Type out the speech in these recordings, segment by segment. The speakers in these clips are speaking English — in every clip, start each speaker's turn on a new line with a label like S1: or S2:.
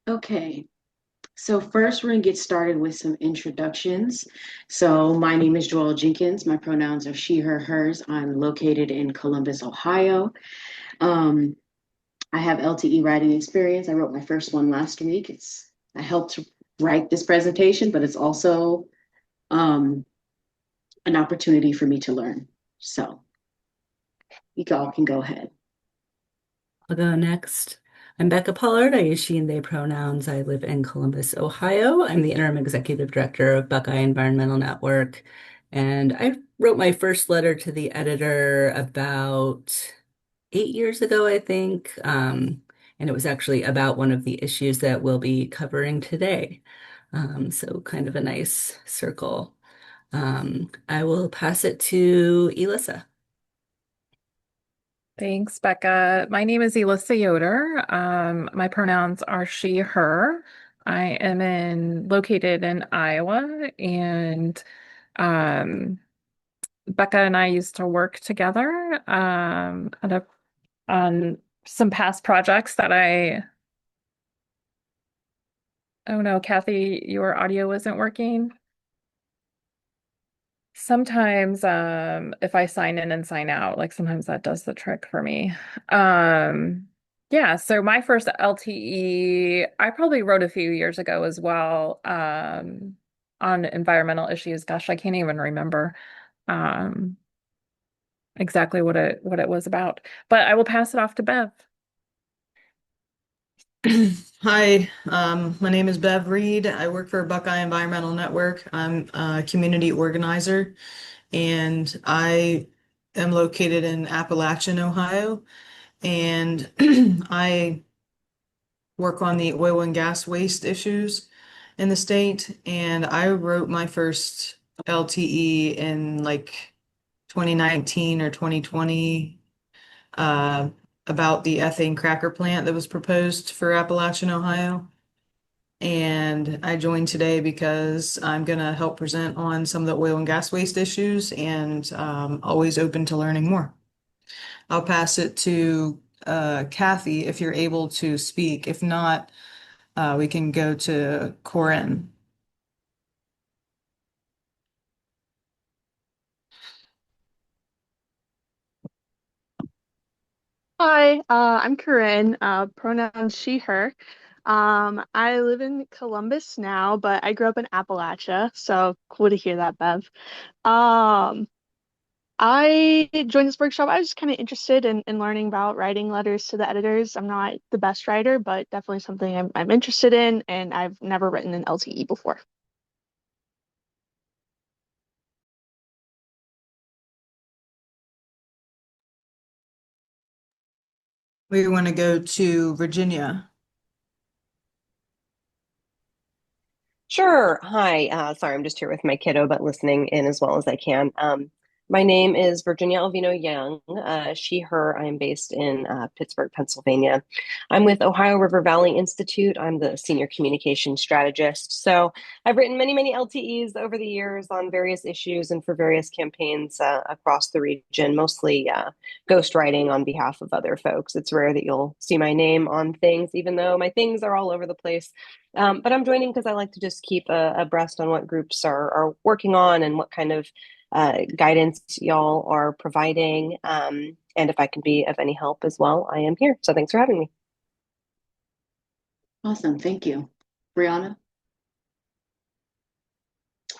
S1: Okay, so first we're gonna get started with some introductions. So my name is Joelle Jenkins. My pronouns are she, her, hers. I'm located in Columbus, Ohio. Um, I have LTE writing experience. I wrote my first one last week. I helped write this presentation, but it's also um, an opportunity for me to learn. So you all can go ahead.
S2: I'll go next. I'm Becca Pollard. I use she and they pronouns. I live in Columbus, Ohio. I'm the interim executive director of Buckeye Environmental Network. And I wrote my first letter to the editor about 8 years ago, I think. And it was actually about one of the issues that we'll be covering today. So kind of a nice circle. I will pass it to Elissa.
S3: Thanks, Becca. My name is Elissa Yoder. My pronouns are she, her. I am located in Iowa, and um, Becca and I used to work together on some past projects oh no, Kathy, your audio isn't working. Sometimes if I sign in and sign out, like sometimes that does the trick for me. Um yeah, so my first LTE I probably wrote a few years ago as well on environmental issues. Gosh, I can't even remember um exactly what it was about. But I will pass it off to Bev.
S4: Hi, my name is Bev Reed. I work for Buckeye Environmental Network. I'm a community organizer, and I am located in Appalachian, Ohio. And I work on the oil and gas waste issues in the state. And I wrote my first LTE in like 2019 or 2020 uh, about the ethane cracker plant that was proposed for Appalachian, Ohio. And I joined today because I'm going to help present on some of the oil and gas waste issues and always open to learning more. I'll pass it to Kathy if you're able to speak. If not, we can go to Corinne.
S5: Hi, I'm Corinne, pronouns she, her. I live in Columbus now, but I grew up in Appalachia, so cool to hear that, Bev. Um, I joined this workshop. I was just kind of interested in learning about writing letters to the editors. I'm not the best writer, but definitely something I'm interested in, and I've never written an LTE before.
S4: We want to go to Virginia.
S6: Sure. Hi. Sorry, I'm just here with my kiddo, but listening in as well as I can. My name is Virginia Alvino Young. She, her. I'm based in Pittsburgh, Pennsylvania. I'm with Ohio River Valley Institute. I'm the senior communication strategist. So I've written many, many LTEs over the years on various issues and for various campaigns across the region, mostly ghostwriting on behalf of other folks. It's rare that you'll see my name on things, even though my things are all over the place. But I'm joining because I like to just keep abreast on what groups are working on and what kind of guidance y'all are providing. And if I can be of any help as well, I am here. So thanks for having me.
S1: Awesome, thank you. Brianna?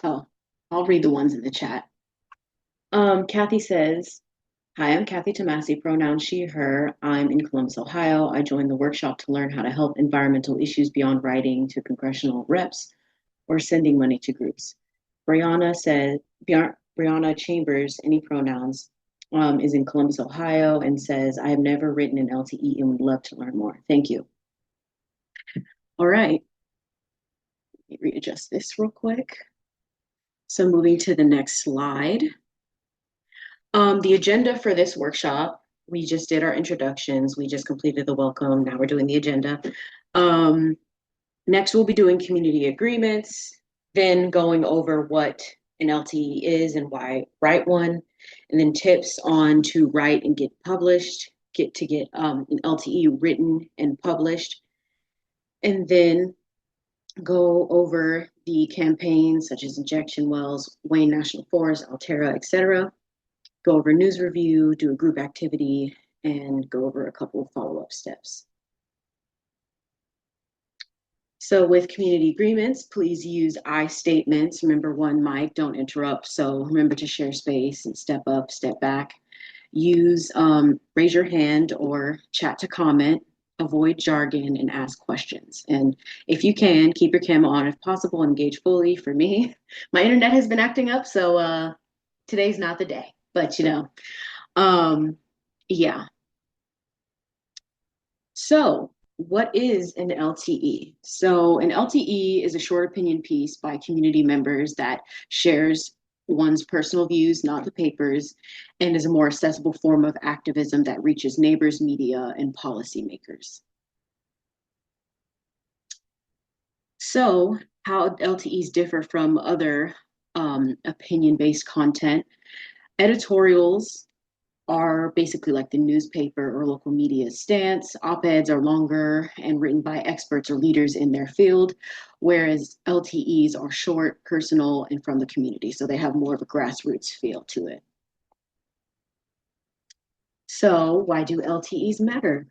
S1: Oh, I'll read the ones in the chat. Kathy says, Hi, I'm Kathy Tomasi, pronouns she, her. I'm in Columbus, Ohio. I joined the workshop to learn how to help environmental issues beyond writing to congressional reps or sending money to groups. Brianna said, Brianna Chambers, any pronouns, is in Columbus, Ohio, and says, I have never written an LTE and would love to learn more. Thank you. All right, let me readjust this real quick. So moving to the next slide. The agenda for this workshop, we just did our introductions. We just completed the welcome. Now we're doing the agenda. Um, Next, we'll be doing community agreements, then going over what an LTE is and why write one, and then tips on to write and get published, get an LTE written and published. and then go over the campaigns such as injection wells, Wayne National Forest, Altera, etc. Go over news review, do a group activity, and go over a couple of follow-up steps. So with community agreements, please use I statements. Remember, one mic, don't interrupt. So remember to share space and step up, step back. Use raise your hand or chat to comment. Avoid jargon and ask questions. And if you can, keep your camera on if possible, engage fully. For me, my internet has been acting up, so today's not the day. But um, yeah. So, what is an LTE? So, an LTE is a short opinion piece by community members that shares one's personal views, not the papers, and is a more accessible form of activism that reaches neighbors, media, and policymakers. So, how LTEs differ from other opinion-based content. Editorials are basically like the newspaper or local media stance. Op-eds are longer and written by experts or leaders in their field, whereas LTEs are short, personal, and from the community. So they have more of a grassroots feel to it. So why do LTEs matter?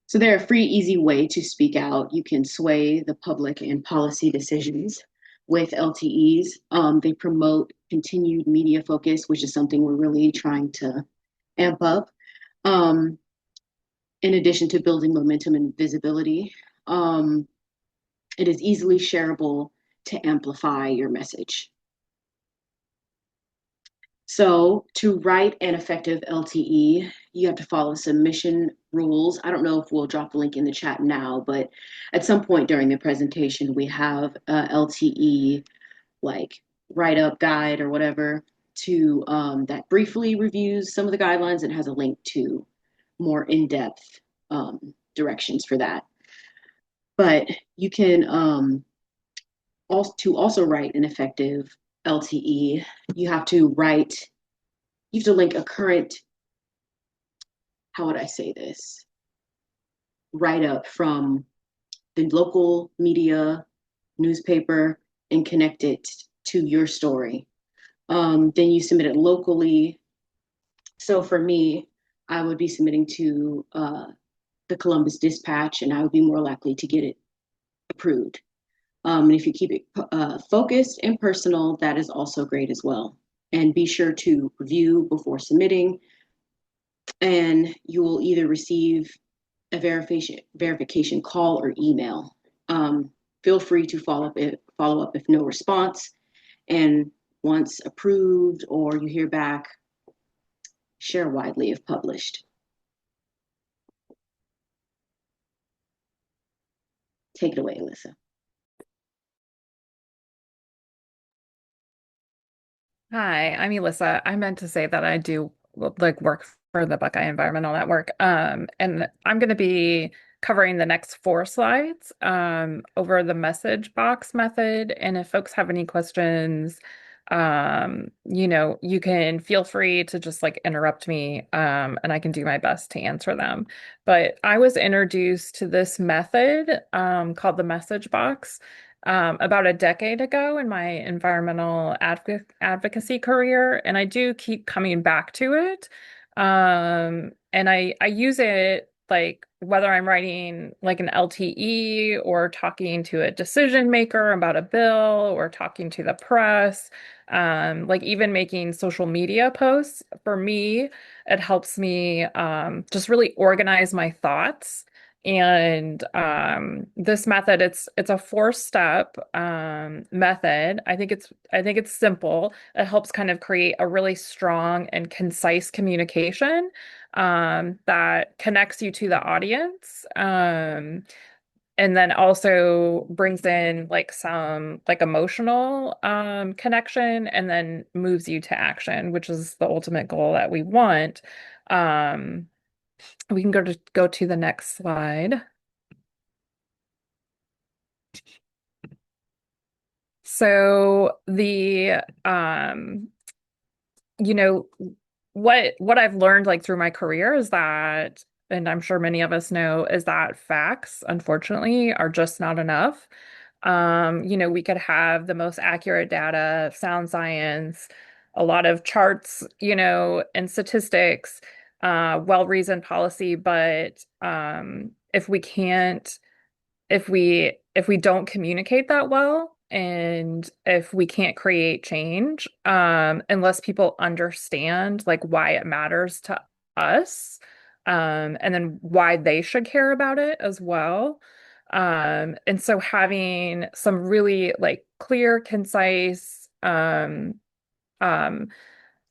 S1: So they're a free, easy way to speak out. You can sway the public and policy decisions with LTEs. They promote continued media focus, which is something we're really trying to amp up. Um, in addition to building momentum and visibility, um, it is easily shareable to amplify your message. So to write an effective LTE, you have to follow submission rules. I don't know if we'll drop the link in the chat now, but at some point during the presentation, we have a LTE like write-up guide or whatever to that briefly reviews some of the guidelines and has a link to more in-depth directions for that. But you can also write an effective LTE, you have to link a current, how would I say this, write up from the local media, newspaper, and connect it to your story. Then you submit it locally. So for me, I would be submitting to the Columbus Dispatch, and I would be more likely to get it approved. And if you keep it focused and personal, that is also great as well. And be sure to review before submitting. And you will either receive a verification call or email. Feel free to follow up if no response. And once approved or you hear back, share widely if published. Take it away, Alyssa.
S3: Hi, I'm Elissa. I meant to say that I do like work for the Buckeye Environmental Network. And I'm going to be covering the next four slides over the message box method. And if folks have any questions, you can feel free to just like interrupt me, and I can do my best to answer them. But I was introduced to this method called the message box about a decade ago in my environmental advocacy career, and I do keep coming back to it. And I use it like whether I'm writing like an LTE or talking to a decision maker about a bill or talking to the press, like even making social media posts. For me, it helps me just really organize my thoughts. And this method, it's a four-step method. I think it's simple. It helps kind of create a really strong and concise communication that connects you to the audience. And then also brings in like some like emotional connection and then moves you to action, which is the ultimate goal that we want. Um, we can go to the next slide. So the you know what I've learned like through my career is that and I'm sure many of us know, is that facts, unfortunately, are just not enough. We could have the most accurate data, sound science, a lot of charts, and statistics, well-reasoned policy, but if we can't if we don't communicate that well and if we can't create change, unless people understand like why it matters to us, and then why they should care about it as well. And so having some really like clear, concise, um,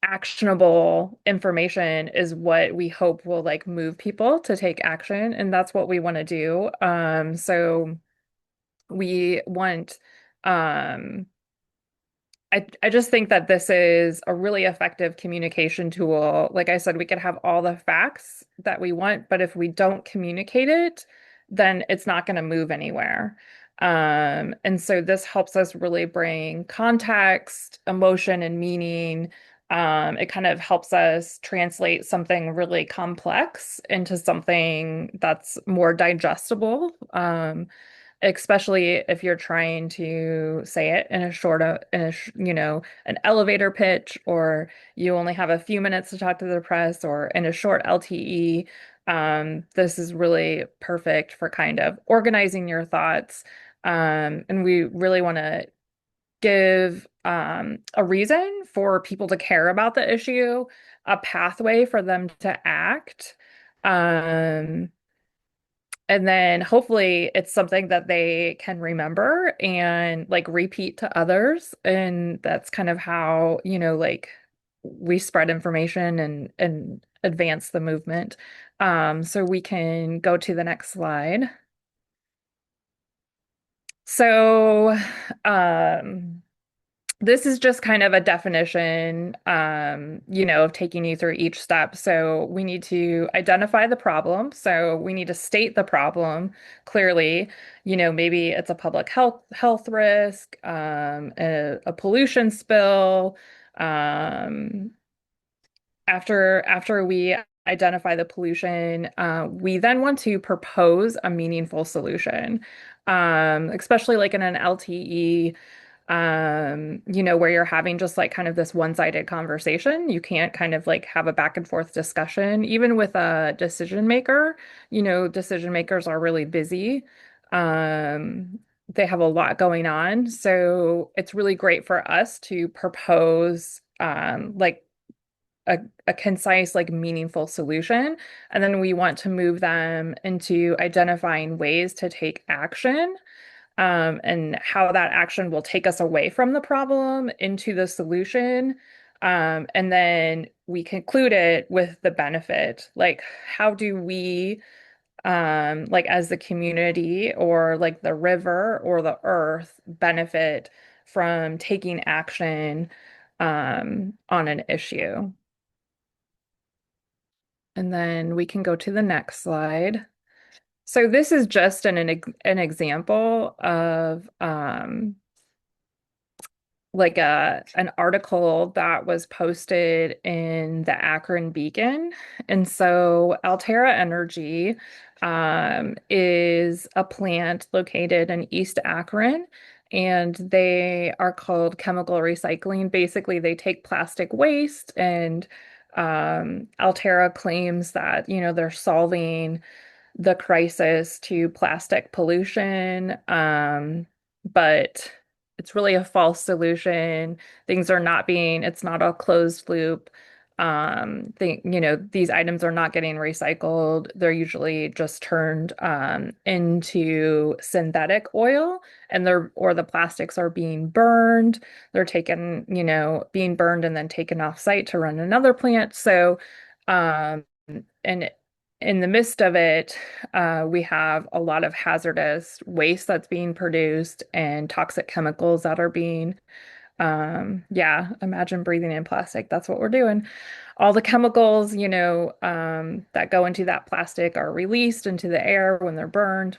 S3: actionable information is what we hope will like move people to take action, and that's what we want to do. So we want um I just think that this is a really effective communication tool. Like I said, we could have all the facts that we want, but if we don't communicate it, then it's not going to move anywhere. And so this helps us really bring context, emotion, and meaning. It kind of helps us translate something really complex into something that's more digestible. Especially if you're trying to say it in a short, an elevator pitch, or you only have a few minutes to talk to the press, or in a short LTE. This is really perfect for kind of organizing your thoughts. And we really want to give a reason for people to care about the issue, a pathway for them to act. Um, and then hopefully it's something that they can remember and like repeat to others. And that's kind of how, like we spread information and advance the movement. So we can go to the next slide. So, um, this is just kind of a definition, of taking you through each step. So we need to identify the problem. So we need to state the problem clearly. Maybe it's a public health risk, a pollution spill. Um, after we identify the pollution, we then want to propose a meaningful solution, especially like in an LTE, where you're having just like kind of this one-sided conversation. You can't kind of like have a back and forth discussion, even with a decision maker. Decision makers are really busy. They have a lot going on. So it's really great for us to propose like a concise, like meaningful solution. And then we want to move them into identifying ways to take action, and how that action will take us away from the problem into the solution. And then we conclude it with the benefit. Like, how do we, like as the community or like the river or the earth, benefit from taking action, on an issue? And then we can go to the next slide. So this is just an example of like an article that was posted in the Akron Beacon. And so Altera Energy is a plant located in East Akron, and they are called chemical recycling. Basically, they take plastic waste, and Altera claims that, they're solving the crisis to plastic pollution. But it's really a false solution. It's not a closed loop. These items are not getting recycled. They're usually just turned into synthetic oil, and the plastics are being burned. They're being burned and then taken off site to run another plant. So, and in the midst of it, we have a lot of hazardous waste that's being produced and toxic chemicals that are being, yeah, imagine breathing in plastic. That's what we're doing. All the chemicals, that go into that plastic are released into the air when they're burned.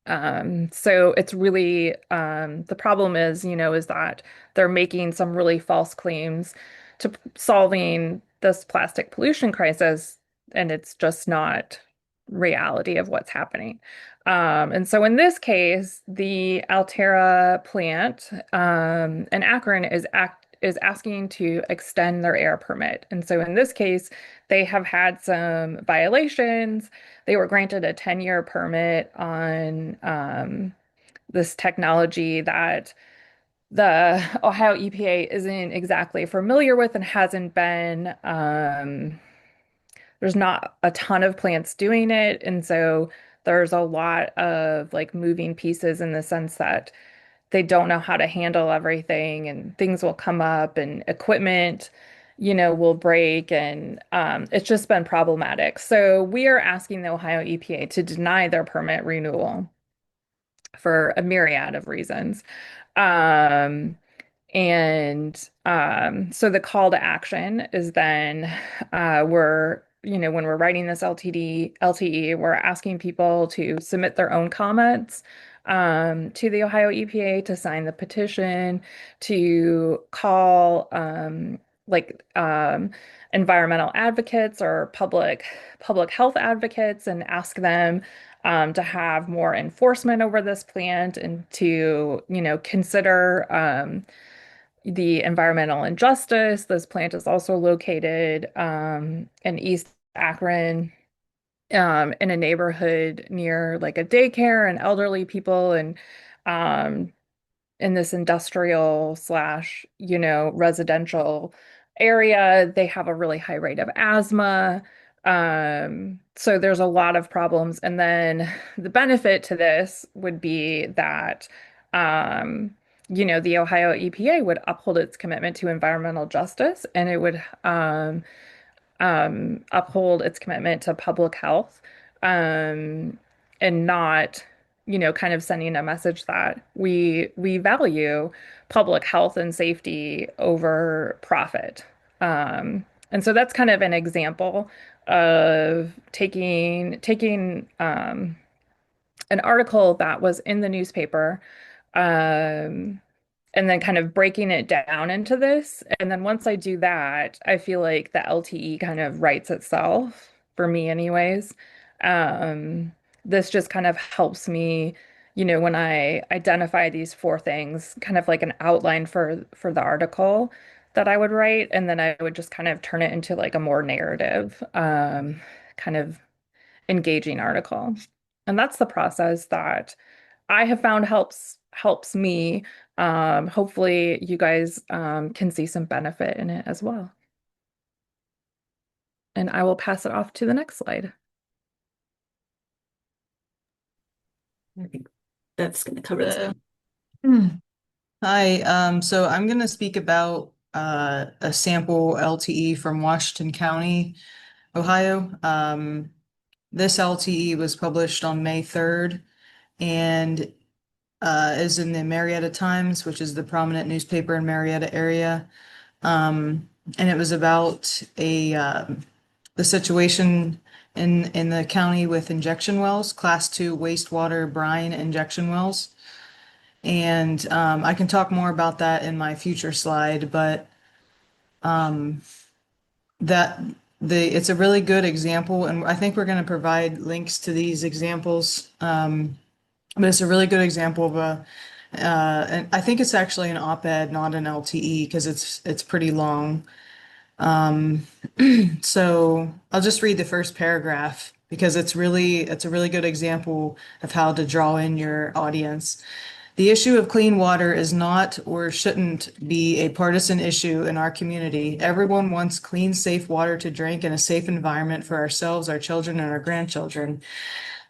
S3: So it's really, the problem is that they're making some really false claims to solving this plastic pollution crisis, and it's just not reality of what's happening. And so in this case, the Altera plant in Akron is asking to extend their air permit. And so in this case, they have had some violations. They were granted a 10-year permit on this technology that the Ohio EPA isn't exactly familiar with and hasn't been. There's not a ton of plants doing it, and so there's a lot of like moving pieces in the sense that they don't know how to handle everything, and things will come up, and equipment, will break, and it's just been problematic. So we are asking the Ohio EPA to deny their permit renewal for a myriad of reasons. Um, so the call to action is then when we're writing this LTE, we're asking people to submit their own comments to the Ohio EPA, to sign the petition, to call like environmental advocates or public health advocates and ask them to have more enforcement over this plant and to, consider the environmental injustice. This plant is also located in East Akron, in a neighborhood near like a daycare and elderly people, and um, in this industrial slash, residential area. They have a really high rate of asthma. So there's a lot of problems. And then the benefit to this would be that, um, the Ohio EPA would uphold its commitment to environmental justice, and it would uphold its commitment to public health, um, and not, kind of sending a message that we value public health and safety over profit. And so that's kind of an example of taking an article that was in the newspaper, um, and then kind of breaking it down into this. And then once I do that, I feel like the LTE kind of writes itself for me anyways. Um, this just kind of helps me, when I identify these four things, kind of like an outline for the article that I would write, and then I would just kind of turn it into like a more narrative, kind of engaging article. And that's the process that I have found helps me. Hopefully you guys can see some benefit in it as well. And I will pass it off to the next slide.
S2: I think that's going to cover
S4: Uh,
S2: that.
S4: hmm. Hi, so I'm going to speak about a sample LTE from Washington County, Ohio. This LTE was published on May 3rd and is in the Marietta Times, which is the prominent newspaper in Marietta area. And it was about the situation in the county with injection wells, class 2 wastewater brine injection wells. And I can talk more about that in my future slide, but that it's a really good example, and I think we're going to provide links to these examples. But it's a really good example of and I think it's actually an op-ed, not an LTE, because it's pretty long. So I'll just read the first paragraph because it's a really good example of how to draw in your audience. The issue of clean water is not or shouldn't be a partisan issue in our community. Everyone wants clean, safe water to drink and a safe environment for ourselves, our children, and our grandchildren.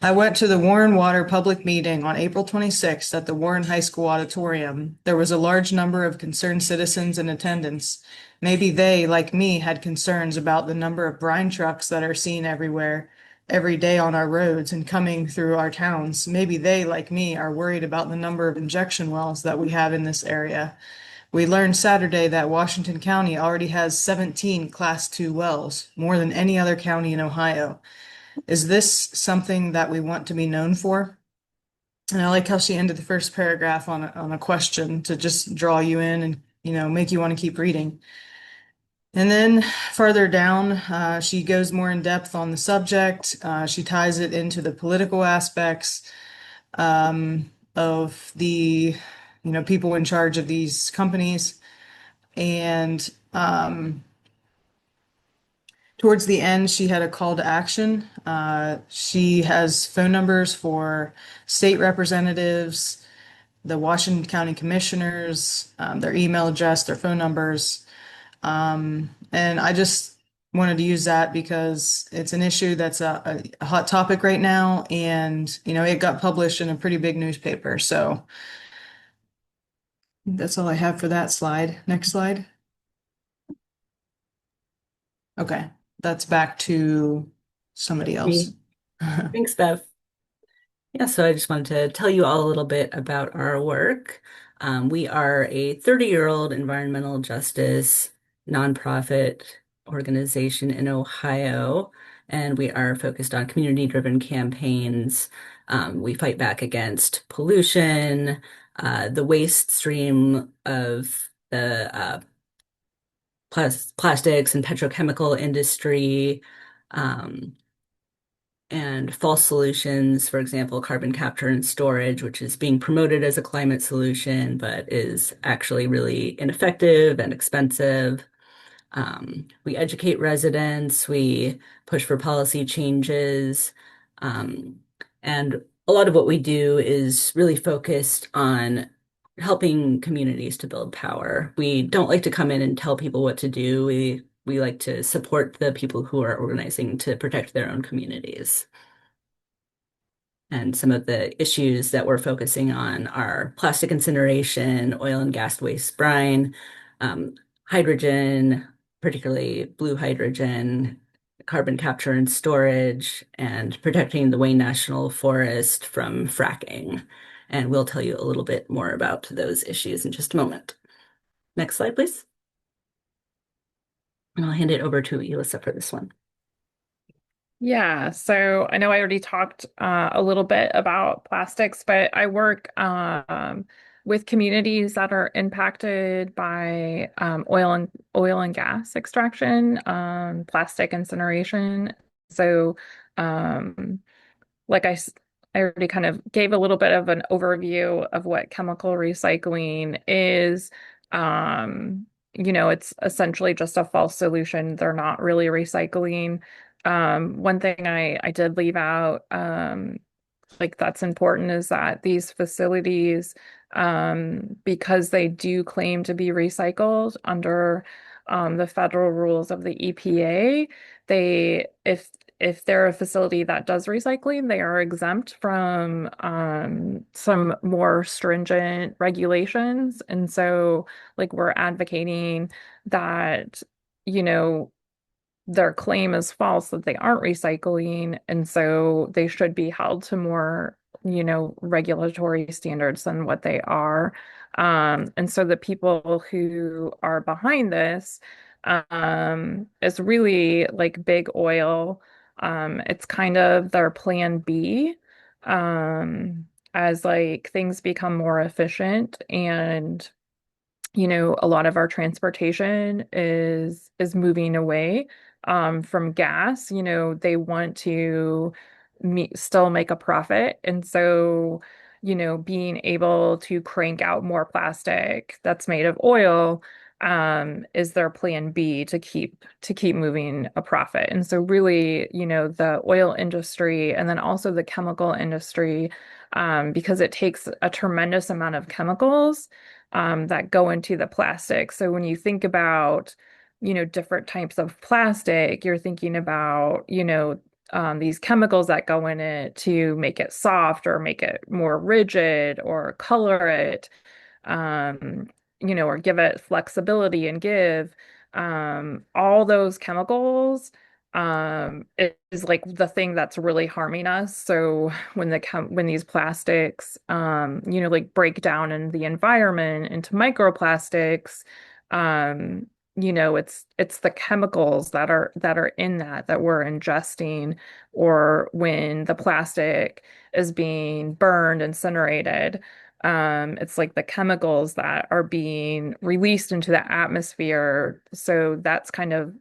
S4: I went to the Warren Water public meeting on April 26th at the Warren High School auditorium. There was a large number of concerned citizens in attendance. Maybe they, like me, had concerns about the number of brine trucks that are seen everywhere, every day on our roads and coming through our towns. Maybe they, like me, are worried about the number of injection wells that we have in this area. We learned Saturday that Washington County already has 17 Class 2 wells, more than any other county in Ohio. Is this something that we want to be known for? And I like how she ended the first paragraph on a question to just draw you in and, make you want to keep reading. And then further down, she goes more in depth on the subject. She ties it into the political aspects of the, people in charge of these companies. And towards the end, she had a call to action. She has phone numbers for state representatives, the Washington County Commissioners, their email address, their phone numbers. And I just wanted to use that because it's an issue that's a hot topic right now. And, it got published in a pretty big newspaper. So that's all I have for that slide. Next slide. Okay, that's back to somebody else.
S2: Me. Thanks, Bev. Yeah, so I just wanted to tell you all a little bit about our work. We are a 30-year-old environmental justice nonprofit organization in Ohio, and we are focused on community-driven campaigns. We fight back against pollution, the waste stream of the plastics and petrochemical industry. Um, and false solutions, for example, carbon capture and storage, which is being promoted as a climate solution, but is actually really ineffective and expensive. We educate residents, we push for policy changes, um, and a lot of what we do is really focused on helping communities to build power. We don't like to come in and tell people what to do. We like to support the people who are organizing to protect their own communities. And some of the issues that we're focusing on are plastic incineration, oil and gas waste brine, um, hydrogen, particularly blue hydrogen, carbon capture and storage, and protecting the Wayne National Forest from fracking. And we'll tell you a little bit more about those issues in just a moment. Next slide, please. And I'll hand it over to Elissa for this one.
S3: Yeah, so I know I already talked a little bit about plastics, but I work with communities that are impacted by oil and gas extraction, plastic incineration. So, um, like I already kind of gave a little bit of an overview of what chemical recycling is. It's essentially just a false solution. They're not really recycling. One thing I did leave out, like that's important is that these facilities, because they do claim to be recycled under the federal rules of the EPA, they if they're a facility that does recycling, they are exempt from some more stringent regulations. And so, like, we're advocating that, you know, their claim is false that they aren't recycling, and so they should be held to more, regulatory standards than what they are. And so the people who are behind this is really like big oil. It's kind of their plan B, as like things become more efficient and a lot of our transportation is moving away from gas. They want to still make a profit. And so, being able to crank out more plastic that's made of oil is their plan B to keep moving a profit. And so really, the oil industry and then also the chemical industry, because it takes a tremendous amount of chemicals that go into the plastic. So when you think about, different types of plastic, you're thinking about, these chemicals that go in it to make it soft or make it more rigid or color it, um, or give it flexibility and give all those chemicals is like the thing that's really harming us. So when these plastics like break down in the environment into microplastics, um it's the chemicals that are in that we're ingesting, or when the plastic is being burned, incinerated, It's like the chemicals that are being released into the atmosphere. So that's kind of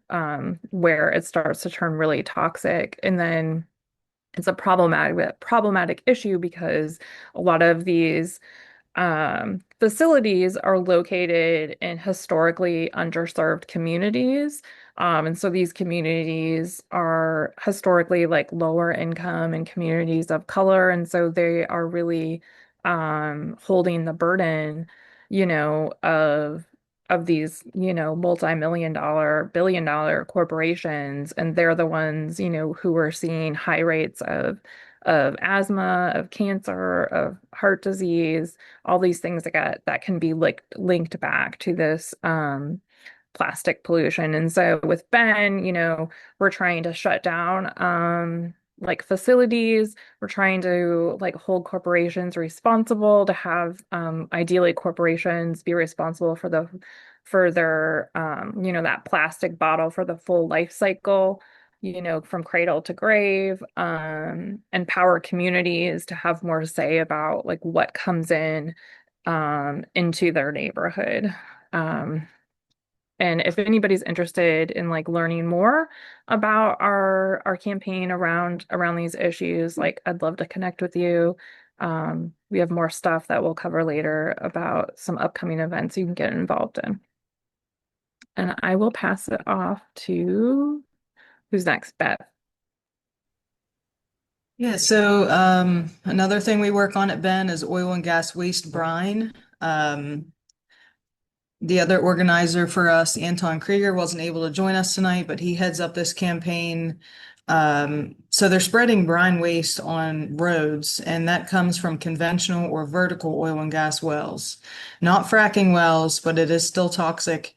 S3: where it starts to turn really toxic. And then it's a problematic issue because a lot of these facilities are located in historically underserved communities. And so these communities are historically like lower income and communities of color. And so they are really holding the burden, of these, multi-million dollar, billion dollar corporations. And they're the ones, who are seeing high rates of asthma, of cancer, of heart disease, all these things that can be linked back to this plastic pollution. And so with Ben, we're trying to shut down like facilities. We're trying to like hold corporations responsible to have ideally corporations be responsible for their that plastic bottle for the full life cycle, from cradle to grave, empower communities to have more say about like what comes in into their neighborhood. Um, and if anybody's interested in like learning more about our campaign around these issues, like I'd love to connect with you. We have more stuff that we'll cover later about some upcoming events you can get involved in. And I will pass it off to who's next, Beth.
S4: Yeah, so another thing we work on at Ben is oil and gas waste brine. The other organizer for us, Anton Krieger, wasn't able to join us tonight, but he heads up this campaign. So they're spreading brine waste on roads, and that comes from conventional or vertical oil and gas wells. Not fracking wells, but it is still toxic.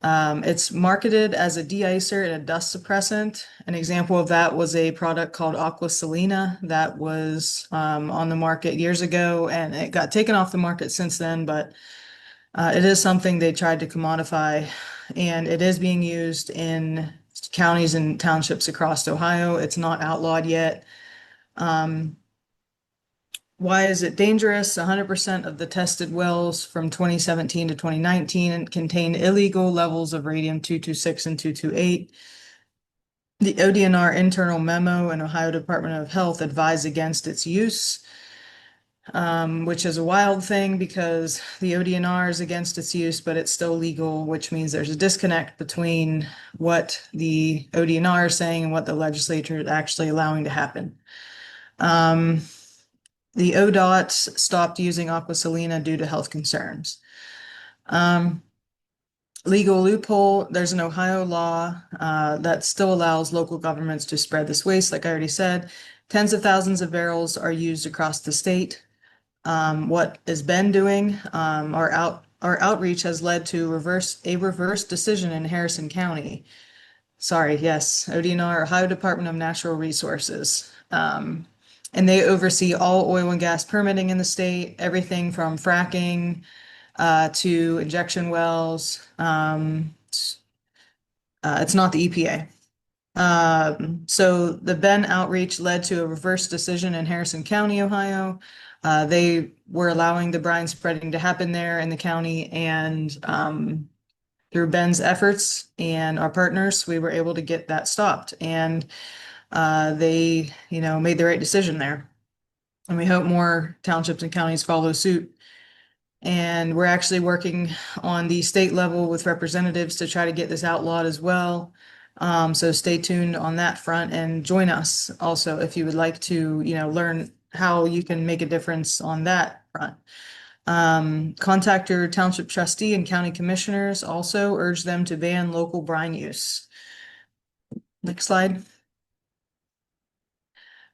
S4: It's marketed as a de-icer and a dust suppressant. An example of that was a product called Aqua Salina that was on the market years ago, and it got taken off the market since then, but it is something they tried to commodify, and it is being used in counties and townships across Ohio. It's not outlawed yet. Why is it dangerous? 100% of the tested wells from 2017 to 2019 contain illegal levels of radium 226 and 228. The ODNR internal memo and Ohio Department of Health advise against its use, which is a wild thing because the ODNR is against its use, but it's still legal, which means there's a disconnect between what the ODNR is saying and what the legislature is actually allowing to happen. The ODOT stopped using Aqua Salina due to health concerns. Legal loophole, there's an Ohio law that still allows local governments to spread this waste, like I already said. Tens of thousands of barrels are used across the state. What has been doing, our outreach has led to a reverse decision in Harrison County. Sorry, yes, ODNR, Ohio Department of Natural Resources. And they oversee all oil and gas permitting in the state, everything from fracking to injection wells. It's not the EPA. So the Ben outreach led to a reverse decision in Harrison County, Ohio. They were allowing the brine spreading to happen there in the county, and through Ben's efforts and our partners, we were able to get that stopped. And they, made the right decision there. And we hope more townships and counties follow suit. And we're actually working on the state level with representatives to try to get this outlawed as well. So stay tuned on that front and join us also if you would like to, learn how you can make a difference on that front. Contact your township trustee and county commissioners. Also urge them to ban local brine use. Next slide.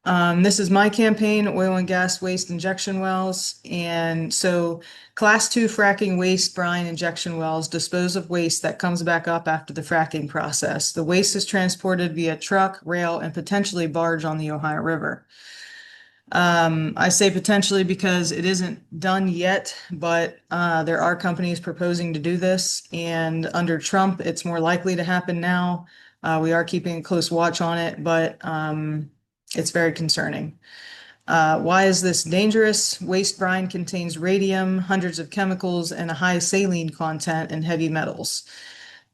S4: This is my campaign, oil and gas waste injection wells. And so class 2 fracking waste brine injection wells dispose of waste that comes back up after the fracking process. The waste is transported via truck, rail, and potentially barge on the Ohio River. I say potentially because it isn't done yet, but there are companies proposing to do this. And under Trump, it's more likely to happen now. We are keeping a close watch on it, but it's very concerning. Why is this dangerous? Waste brine contains radium, hundreds of chemicals, and a high saline content and heavy metals.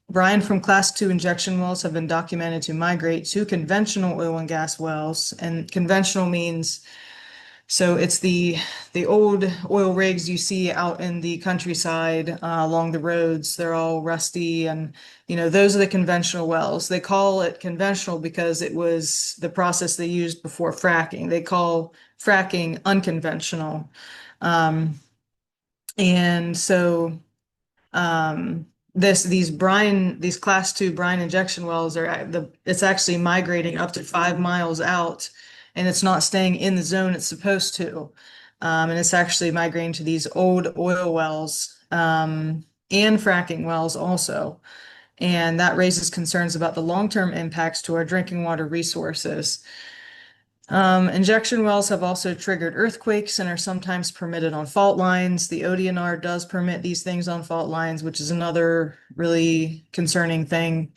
S4: Brine from class 2 injection wells have been documented to migrate to conventional oil and gas wells. And conventional means so it's the old oil rigs you see out in the countryside along the roads. They're all rusty, and those are the conventional wells. They call it conventional because it was the process they used before fracking. They call fracking unconventional. Um, and so these class 2 brine injection wells it's actually migrating up to 5 miles out, and it's not staying in the zone it's supposed to. And it's actually migrating to these old oil wells, and fracking wells also. And that raises concerns about the long-term impacts to our drinking water resources. Injection wells have also triggered earthquakes and are sometimes permitted on fault lines. The ODNR does permit these things on fault lines, which is another really concerning thing.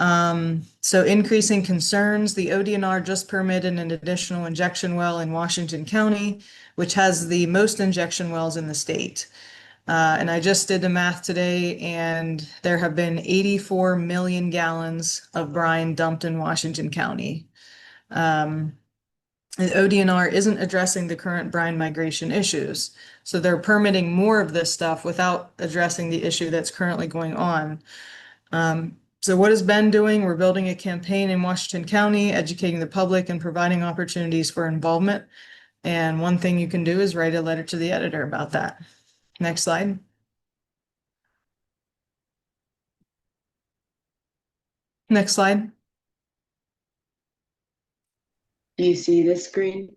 S4: So increasing concerns, the ODNR just permitted an additional injection well in Washington County, which has the most injection wells in the state. And I just did the math today, and there have been 84 million gallons of brine dumped in Washington County. The ODNR isn't addressing the current brine migration issues. So they're permitting more of this stuff without addressing the issue that's currently going on. So what has Ben doing? We're building a campaign in Washington County, educating the public and providing opportunities for involvement. And one thing you can do is write a letter to the editor about that. Next slide. Next slide.
S1: Do you see this screen?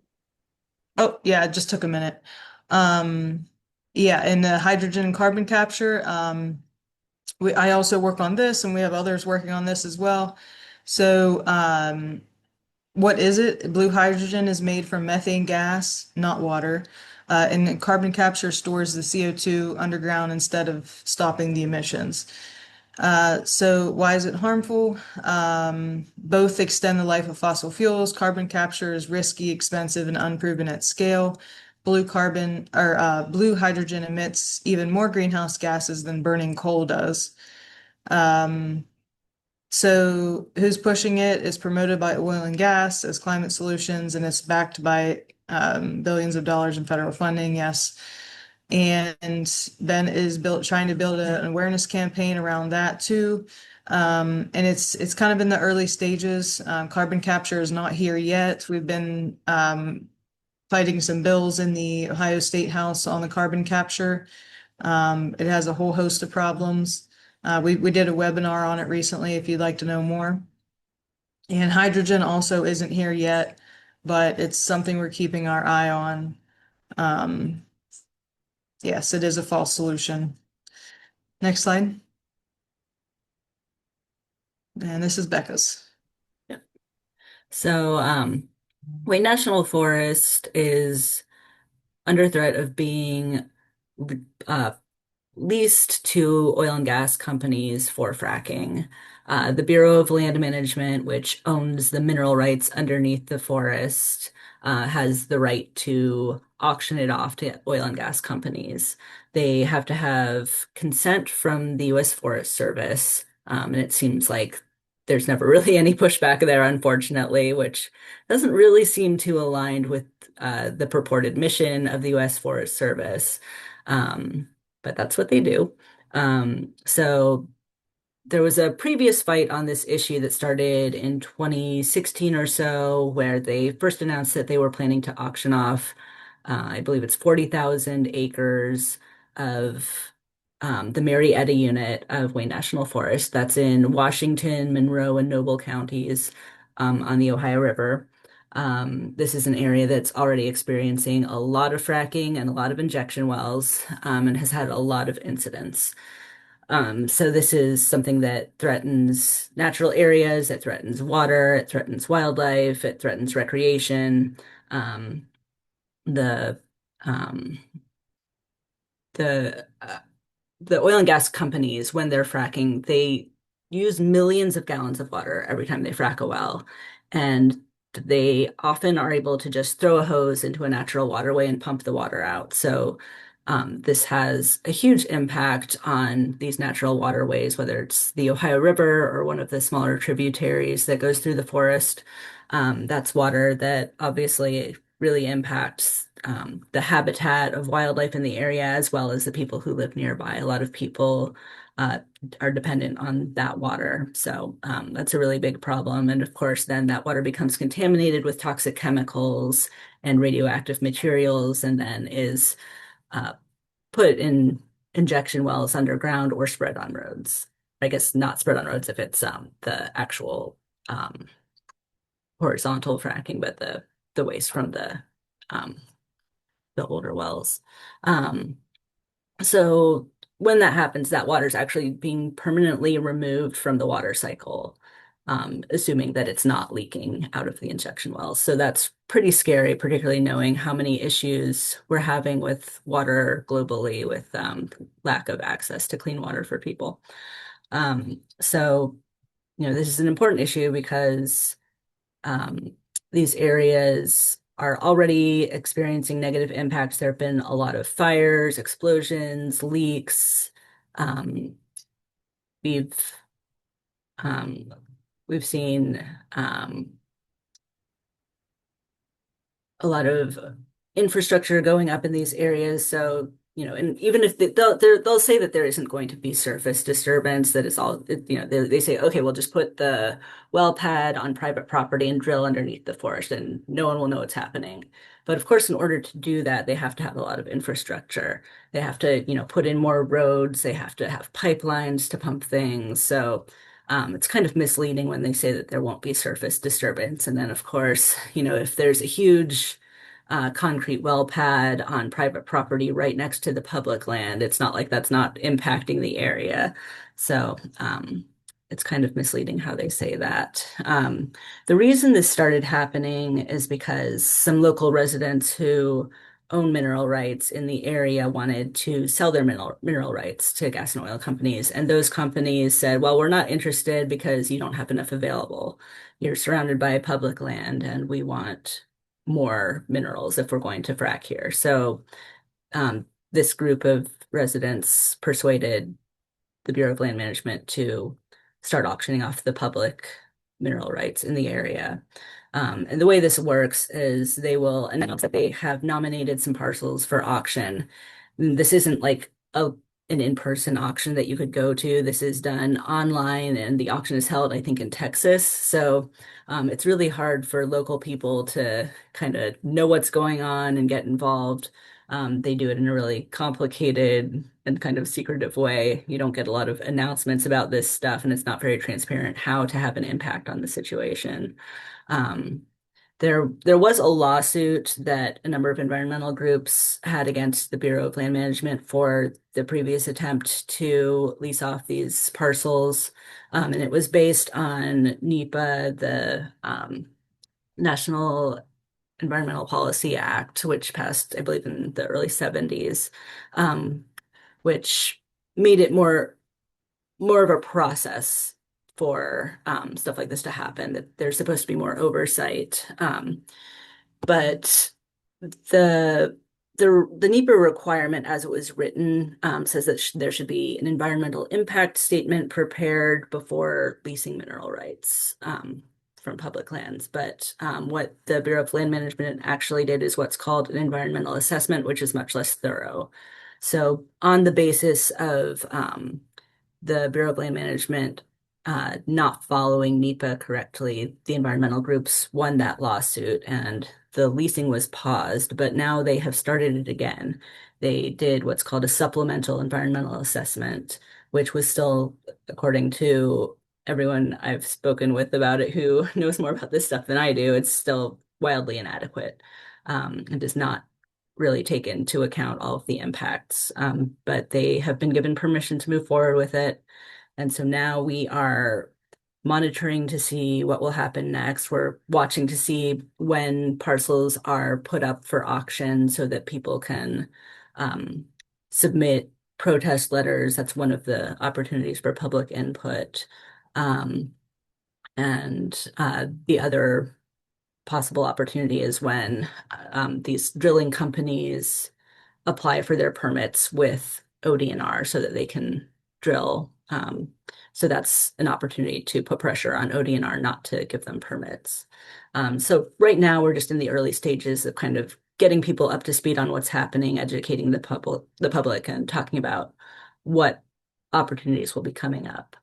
S4: Oh, yeah, it just took a minute. Yeah, in the hydrogen and carbon capture, I also work on this, and we have others working on this as well. So, what is it? Blue hydrogen is made from methane gas, not water. And carbon capture stores the CO2 underground instead of stopping the emissions. So why is it harmful? Both extend the life of fossil fuels. Carbon capture is risky, expensive, and unproven at scale. Blue hydrogen emits even more greenhouse gases than burning coal does. So who's pushing it is promoted by oil and gas as climate solutions, and it's backed by billions of dollars in federal funding. Yes. And Ben is trying to build an awareness campaign around that too. And it's kind of in the early stages. Carbon capture is not here yet. We've been fighting some bills in the Ohio State House on the carbon capture. It has a whole host of problems. We did a webinar on it recently if you'd like to know more. And hydrogen also isn't here yet, but it's something we're keeping our eye on. Yes, it is a false solution. Next slide. And this is Becca's.
S2: So, Wayne National Forest is under threat of being uh, leased to oil and gas companies for fracking. The Bureau of Land Management, which owns the mineral rights underneath the forest, has the right to auction it off to oil and gas companies. They have to have consent from the U.S. Forest Service, and it seems like there's never really any pushback there, unfortunately, which doesn't really seem to align with the purported mission of the U.S. Forest Service. But that's what they do. So there was a previous fight on this issue that started in 2016 or so, where they first announced that they were planning to auction off, I believe it's 40,000 acres of the Marietta unit of Wayne National Forest. That's in Washington, Monroe, and Noble counties on the Ohio River. This is an area that's already experiencing a lot of fracking and a lot of injection wells, and has had a lot of incidents. So this is something that threatens natural areas, it threatens water, it threatens wildlife, it threatens recreation. Um, the um, the uh, the oil and gas companies, when they're fracking, they use millions of gallons of water every time they frack a well, and they often are able to just throw a hose into a natural waterway and pump the water out. So this has a huge impact on these natural waterways, whether it's the Ohio River or one of the smaller tributaries that goes through the forest. That's water that obviously really impacts the habitat of wildlife in the area as well as the people who live nearby. A lot of people uh, are dependent on that water. So that's a really big problem. And of course, then that water becomes contaminated with toxic chemicals and radioactive materials and then is uh, put in injection wells underground or spread on roads. I guess not spread on roads if it's the actual um, horizontal fracking, but the waste from um, the older wells. Um, so when that happens, that water is actually being permanently removed from the water cycle, assuming that it's not leaking out of the injection wells. So that's pretty scary, particularly knowing how many issues we're having with water globally with lack of access to clean water for people. So, this is an important issue because um, these areas are already experiencing negative impacts. There have been a lot of fires, explosions, leaks. Um, we've um, we've seen a lot of infrastructure going up in these areas. So, and even if they'll say that there isn't going to be surface disturbance, that it's all, they say, okay, we'll just put the well pad on private property and drill underneath the forest and no one will know what's happening. But of course, in order to do that, they have to have a lot of infrastructure. They have to, put in more roads. They have to have pipelines to pump things. So, it's kind of misleading when they say that there won't be surface disturbance. And then, of course, if there's a huge concrete well pad on private property right next to the public land, it's not like that's not impacting the area. So it's kind of misleading how they say that. The reason this started happening is because some local residents who own mineral rights in the area wanted to sell their mineral rights to gas and oil companies. And those companies said, well, we're not interested because you don't have enough available. You're surrounded by public land and we want more minerals if we're going to frack here. So this group of residents persuaded the Bureau of Land Management to start auctioning off the public mineral rights in the area. And the way this works is they will announce that they have nominated some parcels for auction. This isn't like an in-person auction that you could go to. This is done online, and the auction is held, I think, in Texas. So it's really hard for local people to kind of know what's going on and get involved. They do it in a really complicated and kind of secretive way. You don't get a lot of announcements about this stuff, and it's not very transparent how to have an impact on the situation. Um, there was a lawsuit that a number of environmental groups had against the Bureau of Land Management for the previous attempt to lease off these parcels. And it was based on NEPA, the National Environmental Policy Act, which passed, I believe, in the early 70s, which made it more of a process for stuff like this to happen, that there's supposed to be more oversight. But the the NEPA requirement as it was written says that there should be an environmental impact statement prepared before leasing mineral rights from public lands. But what the Bureau of Land Management actually did is what's called an environmental assessment, which is much less thorough. So on the basis of the Bureau of Land Management not following NEPA correctly, the environmental groups won that lawsuit and the leasing was paused, but now they have started it again. They did what's called a supplemental environmental assessment, which was still, according to everyone I've spoken with about it who knows more about this stuff than I do, it's still wildly inadequate and does not really take into account all of the impacts. But they have been given permission to move forward with it. And so now we are monitoring to see what will happen next. We're watching to see when parcels are put up for auction so that people can um, submit protest letters. That's one of the opportunities for public input. And the other possible opportunity is when these drilling companies apply for their permits with ODNR so that they can drill. So that's an opportunity to put pressure on ODNR not to give them permits. So right now we're just in the early stages of kind of getting people up to speed on what's happening, educating the public, and talking about what opportunities will be coming up.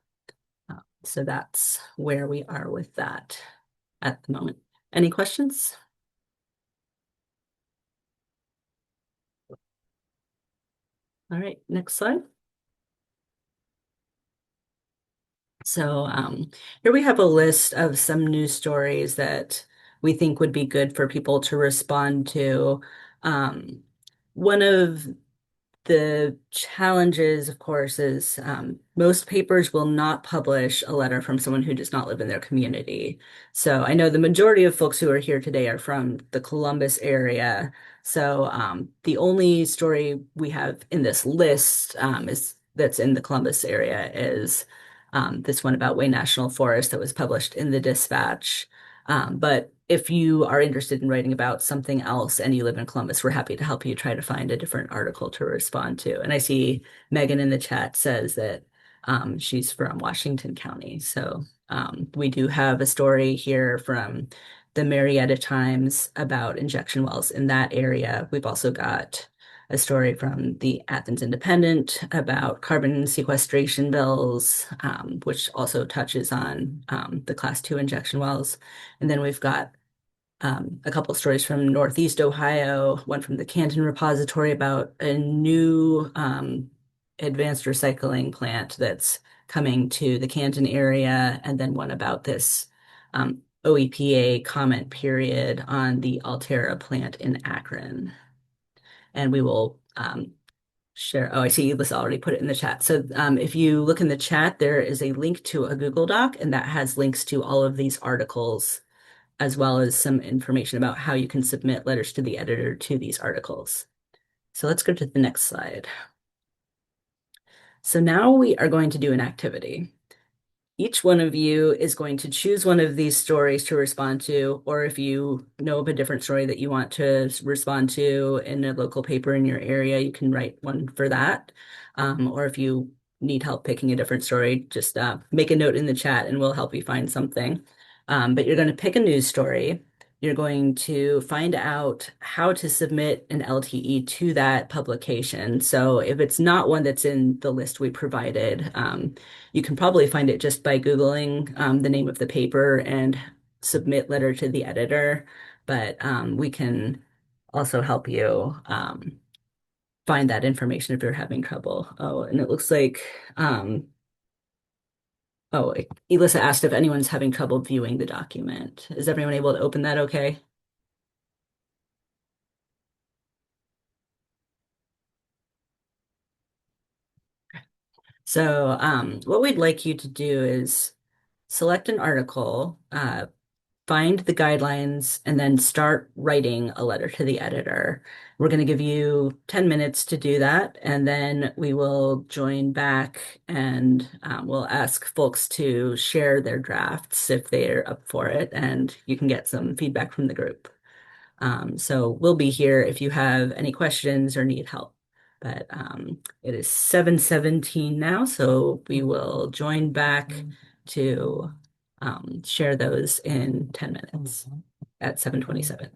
S2: So that's where we are with that at the moment. Any questions? All right, next slide. So here we have a list of some news stories that we think would be good for people to respond to. One of the challenges, of course, is most papers will not publish a letter from someone who does not live in their community. So I know the majority of folks who are here today are from the Columbus area. So the only story we have in this list is that's in the Columbus area is this one about Wayne National Forest that was published in the Dispatch. But if you are interested in writing about something else and you live in Columbus, we're happy to help you try to find a different article to respond to. And I see Megan in the chat says that she's from Washington County. So we do have a story here from the Marietta Times about injection wells in that area. We've also got a story from the Athens Independent about carbon sequestration bills, which also touches on the Class 2 injection wells. And then we've got a couple stories from Northeast Ohio, one from the Canton Repository about a new advanced recycling plant that's coming to the Canton area, and then one about this OEPA comment period on the Altera plant in Akron. And we will share. Oh, I see Lisa already put it in the chat. So if you look in the chat, there is a link to a Google Doc, and that has links to all of these articles, as well as some information about how you can submit letters to the editor to these articles. So let's go to the next slide. So now we are going to do an activity. Each one of you is going to choose one of these stories to respond to, or if you know of a different story that you want to respond to in a local paper in your area, you can write one for that. Or if you need help picking a different story, just make a note in the chat and we'll help you find something. But you're going to pick a news story. You're going to find out how to submit an LTE to that publication. So if it's not one that's in the list we provided, you can probably find it just by Googling the name of the paper and submit letter to the editor. But we can also help you find that information if you're having trouble. Oh, and it looks like, oh, Elissa asked if anyone's having trouble viewing the document. Is everyone able to open that okay? So what we'd like you to do is select an article, find the guidelines, and then start writing a letter to the editor. We're going to give you 10 minutes to do that, and then we will join back and we'll ask folks to share their drafts if they're up for it, and you can get some feedback from the group. So we'll be here if you have any questions or need help. But it is 7:17 now, so we will join back to share those in 10 minutes at 7:27.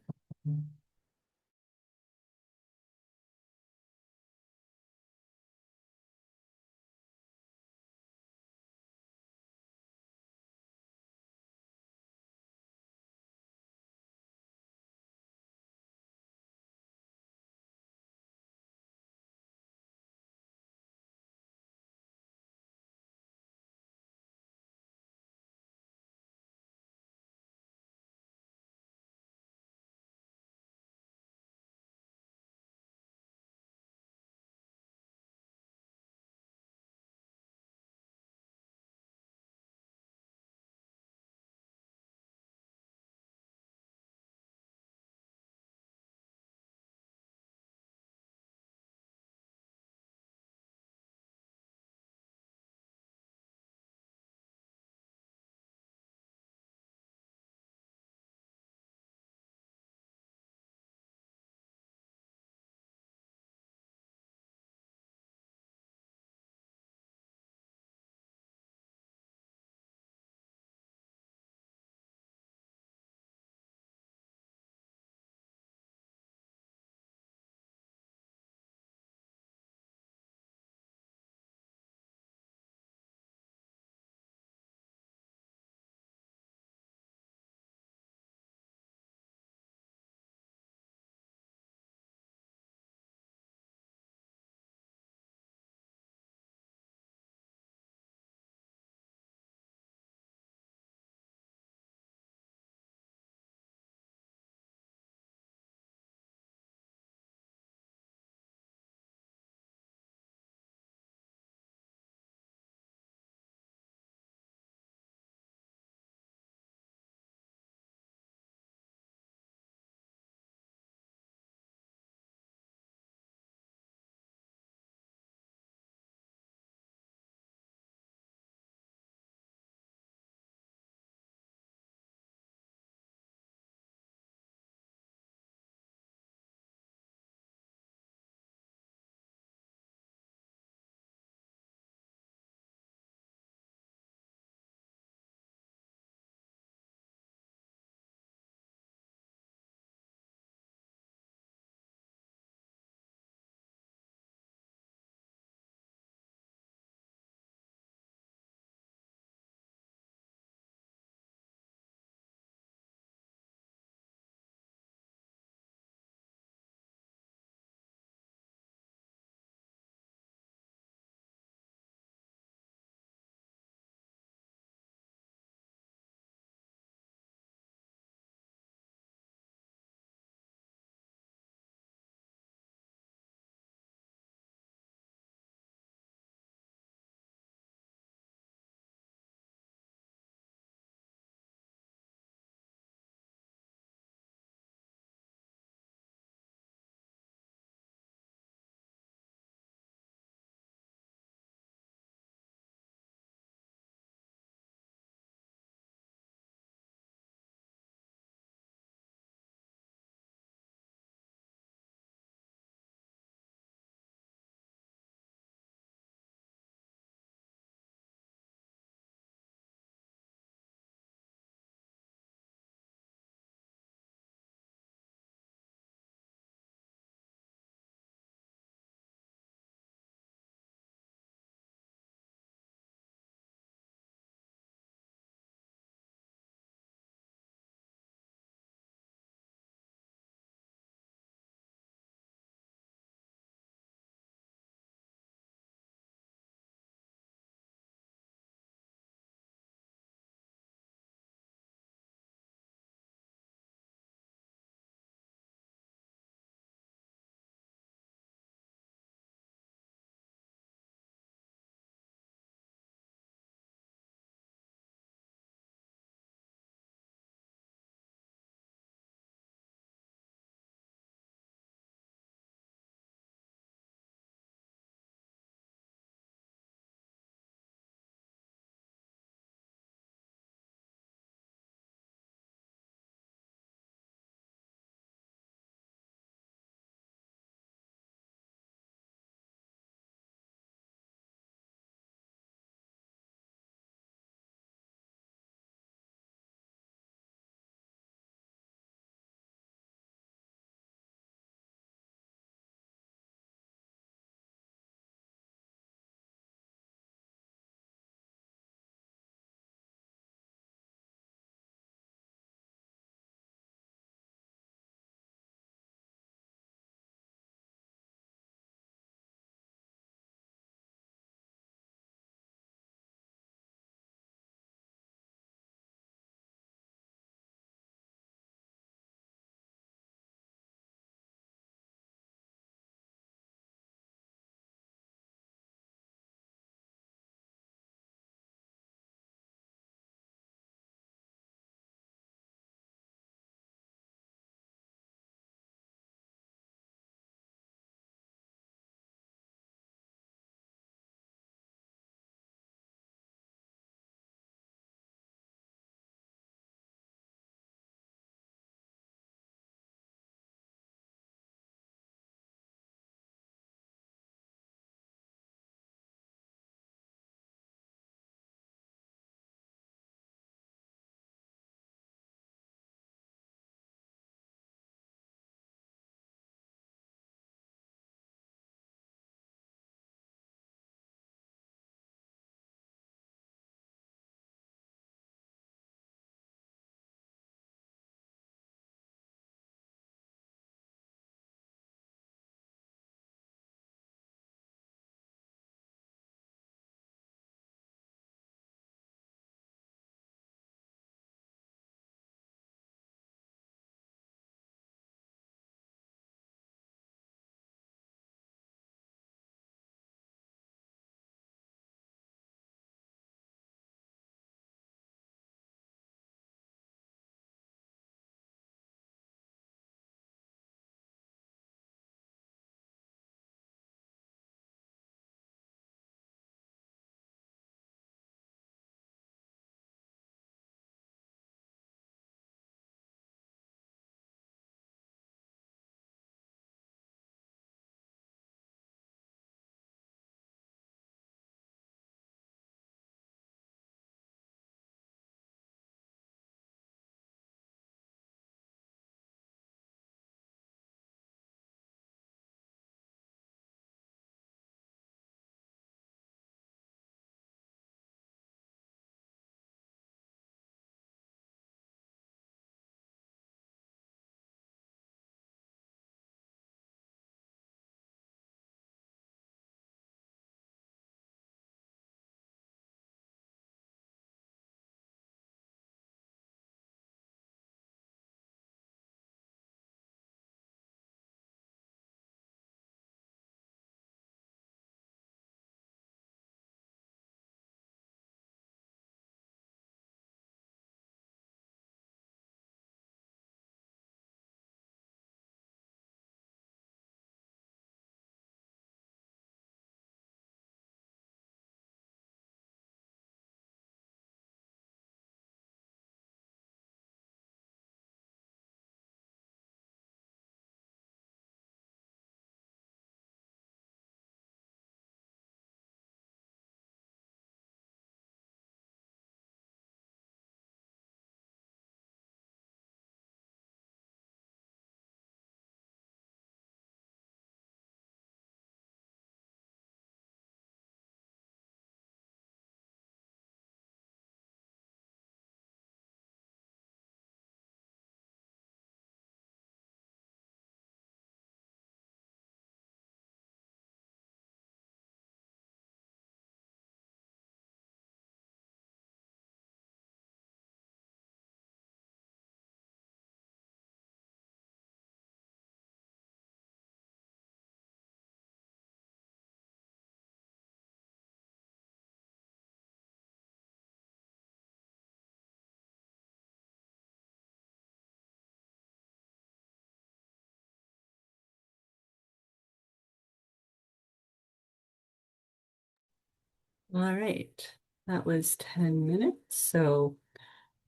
S2: All right. That was 10 minutes. So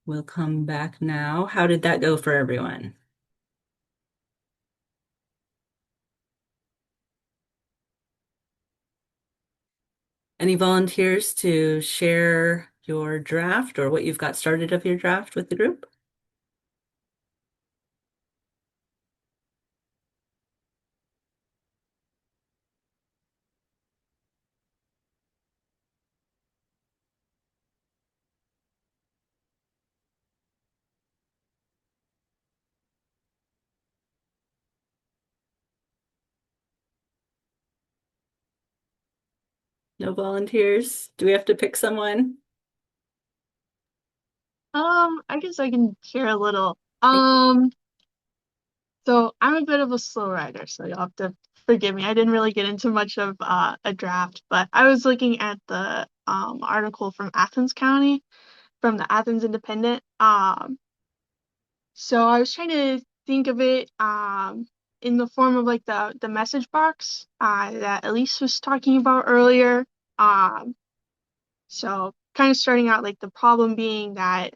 S2: we'll come back now. How did that go for everyone? Any volunteers to share your draft or what you've got started of your draft with the group? No volunteers? Do we have to pick someone?
S5: I guess I can share a little.
S2: Thank
S5: So I'm a bit of a slow writer, so you'll have to forgive me. I didn't really get into much of a draft, but I was looking at the article from Athens County, from the Athens Independent. So I was trying to think of it in the form of like the message box that Elise was talking about earlier. Um, so kind of starting out like the problem being that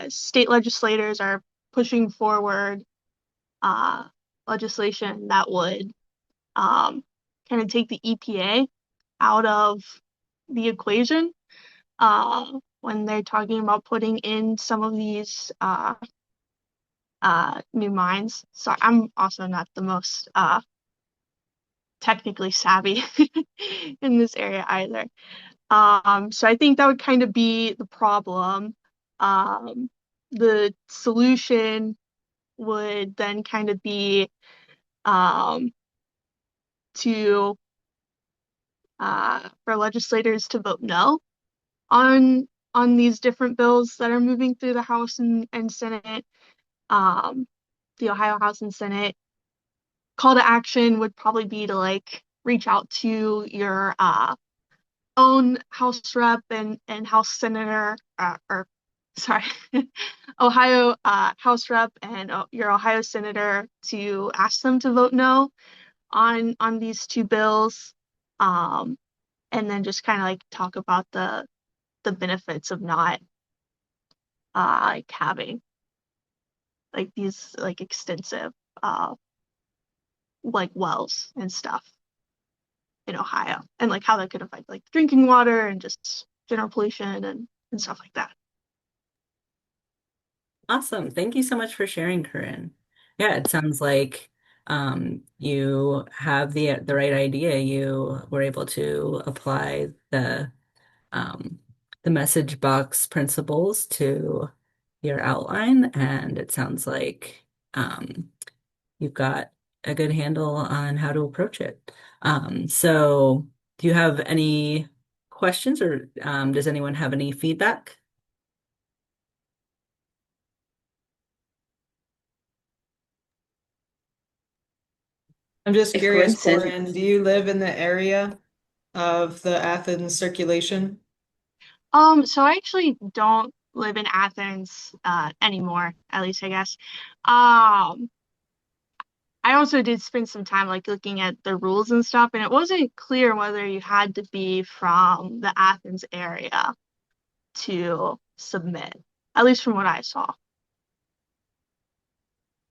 S5: state legislators are pushing forward uh, legislation that would kind of take the EPA out of the equation when they're talking about putting in some of these new mines. So I'm also not the most technically savvy in this area either. So I think that would kind of be the problem. Um, the solution would then kind of be um, to for legislators to vote no on these different bills that are moving through the House and Senate, um, the Ohio House and Senate. Call to action would probably be to like reach out to your own House rep and House senator, or sorry, Ohio House rep and your Ohio senator to ask them to vote no on these two bills, um, and then just kind of like talk about the benefits of not like having like these like extensive uh like wells and stuff in Ohio and like how that could affect like drinking water and just general pollution and stuff like that.
S2: Awesome. Thank you so much for sharing, Corinne. Yeah, it sounds like you have the right idea. You were able to apply um, the message box principles to your outline, and it sounds like you've got a good handle on how to approach it. So, do you have any questions, or does anyone have any feedback?
S4: I'm just
S1: If
S4: curious,
S1: Corinne says,
S4: Corinne, do you live in the area of the Athens circulation?
S5: So I actually don't live in Athens anymore, at least I guess. Um, I also did spend some time like looking at the rules and stuff, and it wasn't clear whether you had to be from the Athens area to submit, at least from what I saw.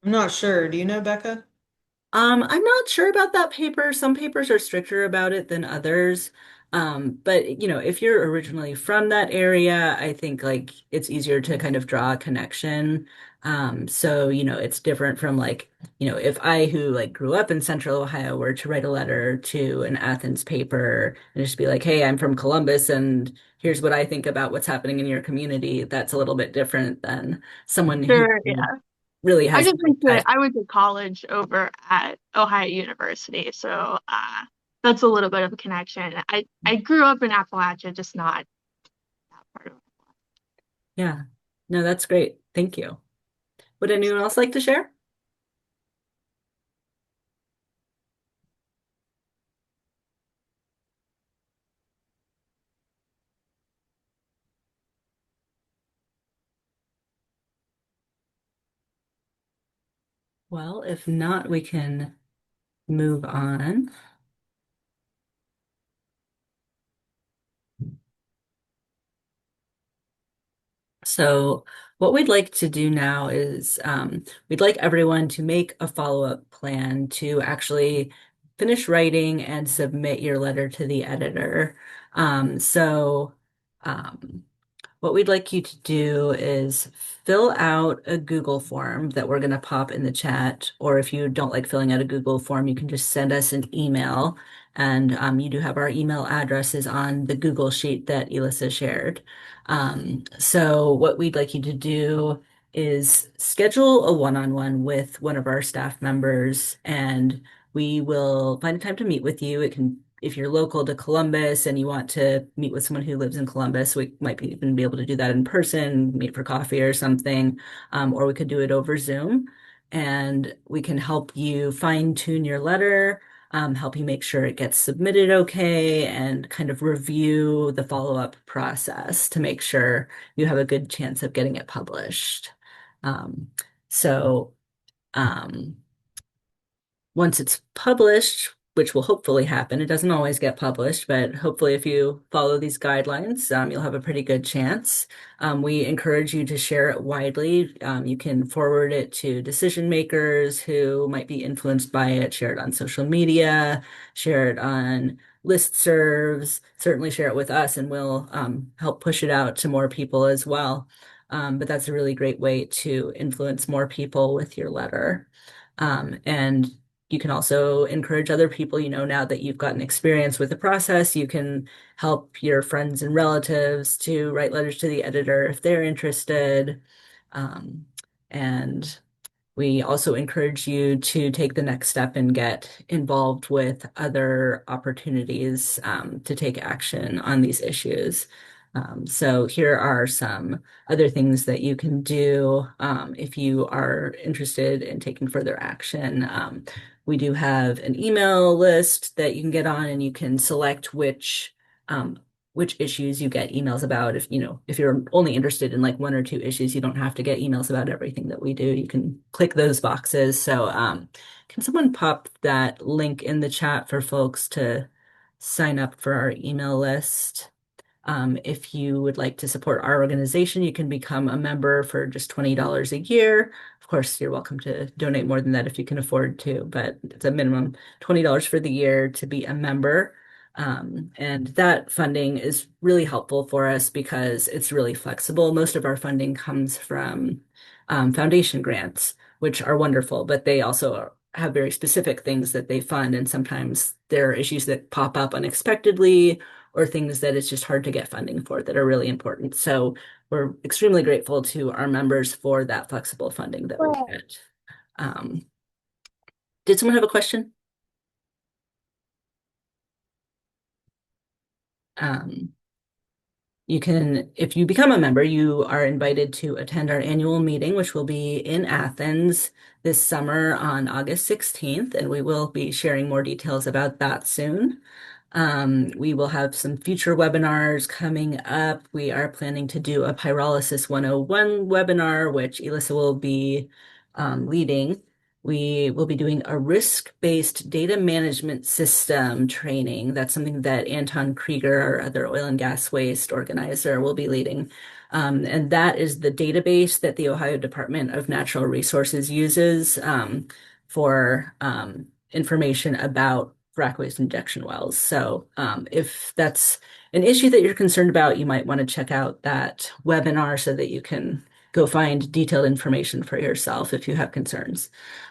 S4: I'm not sure. Do you know, Becca?
S2: I'm not sure about that paper. Some papers are stricter about it than others. But if you're originally from that area, I think like it's easier to kind of draw a connection. So, it's different from like, if I who like grew up in Central Ohio were to write a letter to an Athens paper and just be like, hey, I'm from Columbus and here's what I think about what's happening in your community, that's a little bit different than someone who
S5: Sure, yeah.
S2: really
S5: I
S2: has
S5: just
S2: like ties.
S5: I went to college over at Ohio University, so that's a little bit of a connection. I grew up in Appalachia, just not that part of
S2: Yeah. No, that's great. Thank you. Would
S5: it.
S2: anyone else like to share? Well, if not, we can move on. So, what we'd like to do now is we'd like everyone to make a follow-up plan to actually finish writing and submit your letter to the editor. Um, so, um, what we'd like you to do is fill out a Google form that we're going to pop in the chat, or if you don't like filling out a Google form, you can just send us an email. And you do have our email addresses on the Google sheet that Elissa shared. So what we'd like you to do is schedule a one-on-one with one of our staff members, and we will find a time to meet with you. It can if you're local to Columbus and you want to meet with someone who lives in Columbus, we might even be able to do that in person, meet for coffee or something, or we could do it over Zoom. And we can help you fine tune your letter, help you make sure it gets submitted okay, and kind of review the follow-up process to make sure you have a good chance of getting it published. Um, so, um, Once it's published, which will hopefully happen, it doesn't always get published, but hopefully, if you follow these guidelines, you'll have a pretty good chance. We encourage you to share it widely. You can forward it to decision makers who might be influenced by it, share it on social media, share it on listservs, certainly share it with us, and we'll help push it out to more people as well. But that's a really great way to influence more people with your letter. And you can also encourage other people, now that you've gotten experience with the process, you can help your friends and relatives to write letters to the editor if they're interested. Um, and we also encourage you to take the next step and get involved with other opportunities to take action on these issues. So here are some other things that you can do if you are interested in taking further action. We do have an email list that you can get on, and you can select which issues you get emails about. If you're only interested in like one or two issues, you don't have to get emails about everything that we do. You can click those boxes. So, can someone pop that link in the chat for folks to sign up for our email list? If you would like to support our organization, you can become a member for just $20 a year. Of course, you're welcome to donate more than that if you can afford to, but it's a minimum $20 for the year to be a member. And that funding is really helpful for us because it's really flexible. Most of our funding comes from foundation grants, which are wonderful, but they also have very specific things that they fund. And sometimes there are issues that pop up unexpectedly or things that it's just hard to get funding for that are really important. So we're extremely grateful to our members for that flexible funding that we get. Um, did someone have a question? Um, if you become a member, you are invited to attend our annual meeting, which will be in Athens this summer on August 16th, and we will be sharing more details about that soon. We will have some future webinars coming up. We are planning to do a Pyrolysis 101 webinar, which Elissa will be leading. We will be doing a risk-based data management system training. That's something that Anton Krieger, our other oil and gas waste organizer, will be leading. And that is the database that the Ohio Department of Natural Resources uses for information about frac waste injection wells. So if that's an issue that you're concerned about, you might want to check out that webinar so that you can go find detailed information for yourself if you have concerns.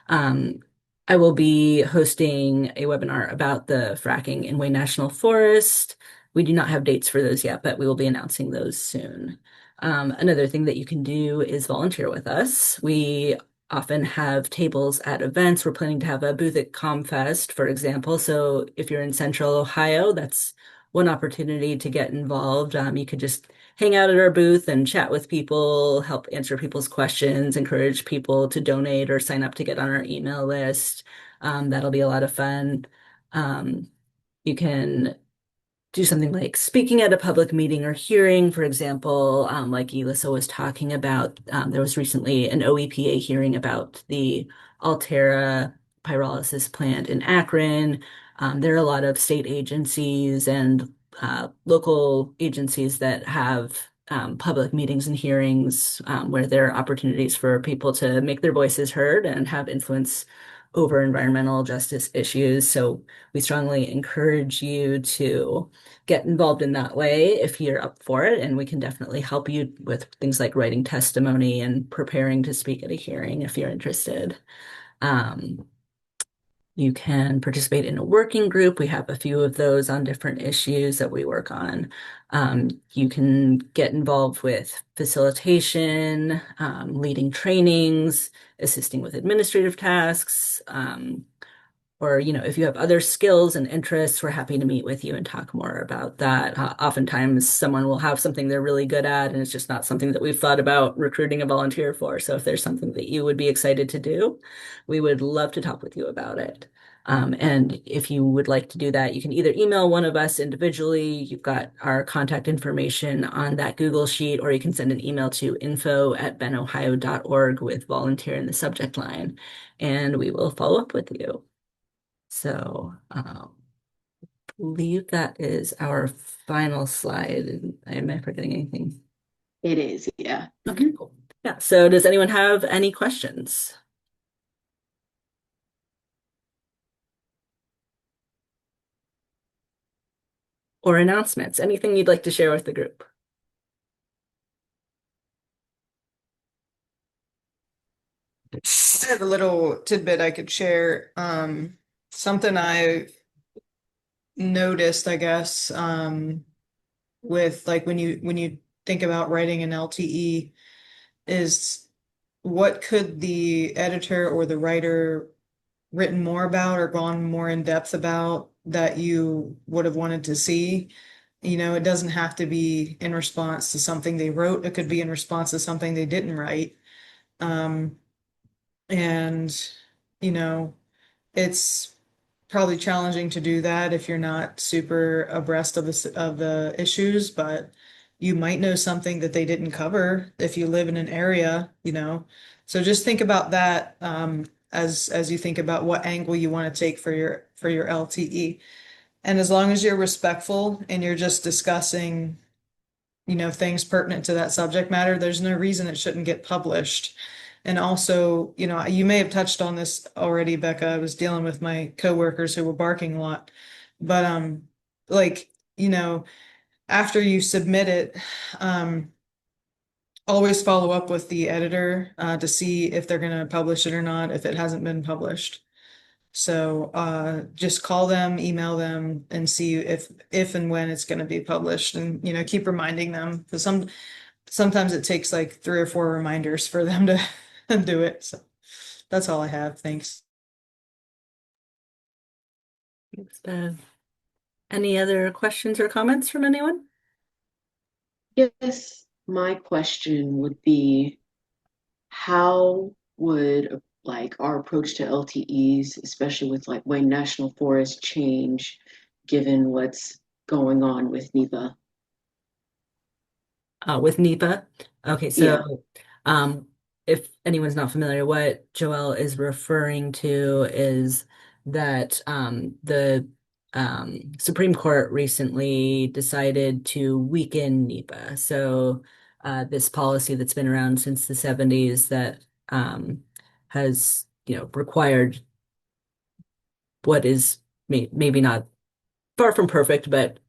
S2: Um, I will be hosting a webinar about the fracking in Wayne National Forest. We do not have dates for those yet, but we will be announcing those soon. Another thing that you can do is volunteer with us. We often have tables at events. We're planning to have a booth at ComFest, for example. So if you're in Central Ohio, that's one opportunity to get involved. You could just hang out at our booth and chat with people, help answer people's questions, encourage people to donate or sign up to get on our email list. That'll be a lot of fun. You can do something like speaking at a public meeting or hearing, for example, like Elissa was talking about. There was recently an OEPA hearing about the Altera pyrolysis plant in Akron. There are a lot of state agencies and local agencies that have public meetings and hearings where there are opportunities for people to make their voices heard and have influence over environmental justice issues. So we strongly encourage you to get involved in that way if you're up for it. And we can definitely help you with things like writing testimony and preparing to speak at a hearing if you're interested. Um, you can participate in a working group. We have a few of those on different issues that we work on. You can get involved with facilitation, leading trainings, assisting with administrative tasks, or, if you have other skills and interests, we're happy to meet with you and talk more about that. Oftentimes, someone will have something they're really good at, and it's just not something that we've thought about recruiting a volunteer for. So if there's something that you would be excited to do, we would love to talk with you about it. And if you would like to do that, you can either email one of us individually. You've got our contact information on that Google sheet, or you can send an email to info@benohio.org with volunteer in the subject line, and we will follow up with you. So, believe that is our final slide. Am I forgetting anything?
S1: It is, yeah.
S2: Okay, cool. Yeah. So, does anyone have any questions? Or announcements? Anything you'd like to share with the group?
S4: I have a little tidbit I could share. Something I noticed, I guess, with like when you think about writing an LTE is what could the editor or the writer written more about or gone more in depth about that you would have wanted to see? It doesn't have to be in response to something they wrote. It could be in response to something they didn't write. Um, and it's probably challenging to do that if you're not super abreast of the issues, but you might know something that they didn't cover if you live in an area. So just think about that as you think about what angle you want to take for your LTE. And as long as you're respectful and you're just discussing, things pertinent to that subject matter, there's no reason it shouldn't get published. And also, you may have touched on this already, Becca. I was dealing with my coworkers who were barking a lot. But like, after you submit it, always follow up with the editor to see if they're going to publish it or not, if it hasn't been published. So just call them, email them, and see if and when it's going to be published, and keep reminding them because sometimes it takes like 3 or 4 reminders for them to do it. So that's all I have. Thanks.
S2: Thanks, Bev. Any other questions or comments from anyone?
S1: Yes, my question would be, how would like our approach to LTEs, especially with like Wayne National Forest, change given what's going on with NEPA?
S2: With NEPA. Okay,
S1: Yeah.
S2: so um, if anyone's not familiar, what Joelle is referring to is that the Supreme Court recently decided to weaken NEPA. So this policy that's been around since the 70s that has, required what is maybe not far from perfect, but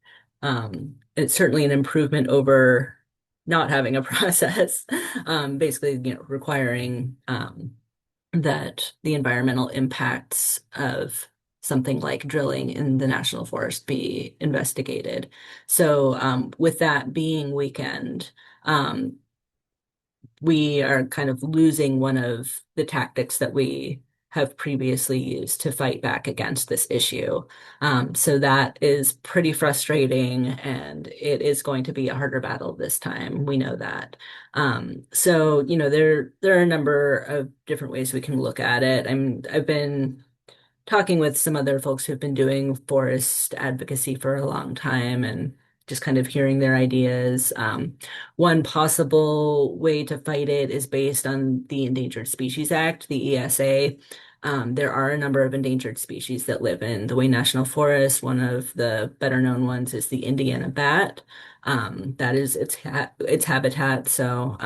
S2: it's certainly an improvement over not having a process. Basically, requiring that the environmental impacts of something like drilling in the national forest be investigated. So, with that being weakened, um, we are kind of losing one of the tactics that we have previously used to fight back against this issue. So that is pretty frustrating, and it is going to be a harder battle this time. We know that. So, there are a number of different ways we can look at it. I've been talking with some other folks who've been doing forest advocacy for a long time and just kind of hearing their ideas. One possible way to fight it is based on the Endangered Species Act, the ESA. There are a number of endangered species that live in the Wayne National Forest. One of the better known ones is the Indiana bat. That is its habitat. So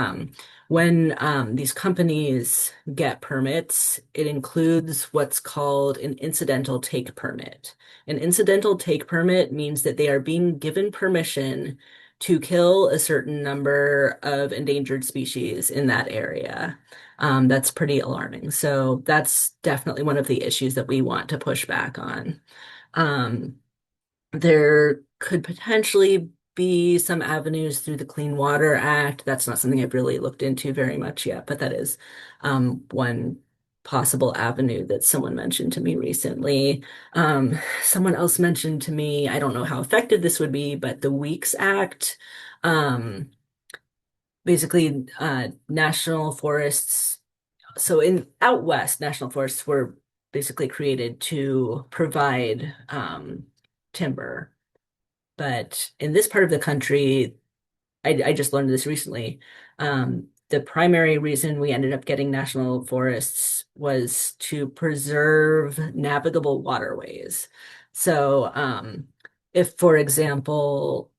S2: when these companies get permits, it includes what's called an incidental take permit. An incidental take permit means that they are being given permission to kill a certain number of endangered species in that area. That's pretty alarming. So that's definitely one of the issues that we want to push back on. Um, there could potentially be some avenues through the Clean Water Act. That's not something I've really looked into very much yet, but that is one possible avenue that someone mentioned to me recently. Someone else mentioned to me, I don't know how effective this would be, but the Weeks Act. Um, Basically, national forests. So in out west, national forests were basically created to provide timber. But in this part of the country, I just learned this recently. The primary reason we ended up getting national forests was to preserve navigable waterways. So, if, for example,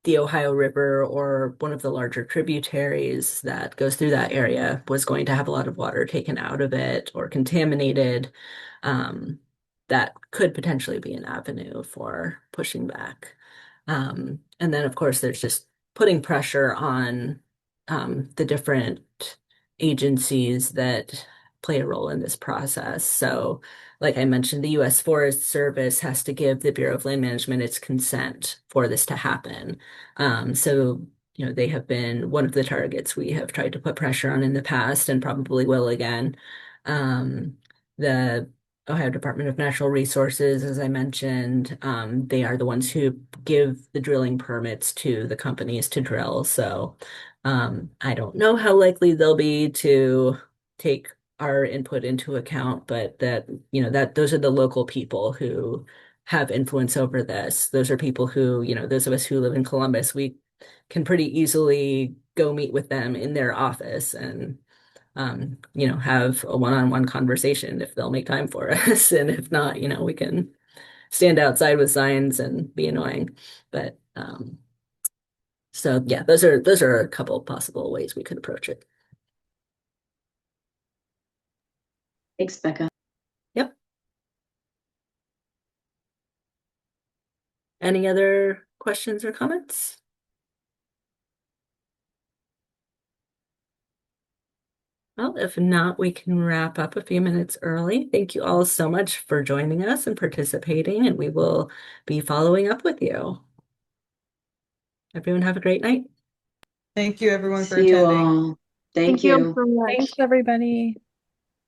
S2: the Ohio River or one of the larger tributaries that goes through that area was going to have a lot of water taken out of it or contaminated, um, that could potentially be an avenue for pushing back. And then, of course, there's just putting pressure on the different agencies that play a role in this process. So, like I mentioned, the U.S. Forest Service has to give the Bureau of Land Management its consent for this to happen. So, they have been one of the targets we have tried to put pressure on in the past and probably will again. The Ohio Department of Natural Resources, as I mentioned, they are the ones who give the drilling permits to the companies to drill. So I don't know how likely they'll be to take our input into account, but that those are the local people who have influence over this. Those are people who, those of us who live in Columbus, we can pretty easily go meet with them in their office and have a one-on-one conversation if they'll make time for us. And if not, we can stand outside with signs and be annoying. But so yeah, those are a couple possible ways we could approach it.
S1: Thanks, Becca.
S2: Yep. Any other questions or comments? Well, if not, we can wrap up a few minutes early. Thank you all so much for joining us and participating, and we will be following up with you. Everyone have a great night.
S4: Thank you everyone for
S1: See you
S4: attending.
S1: all. Thank
S5: Thank you
S1: you.
S5: so much.
S3: Thanks, everybody.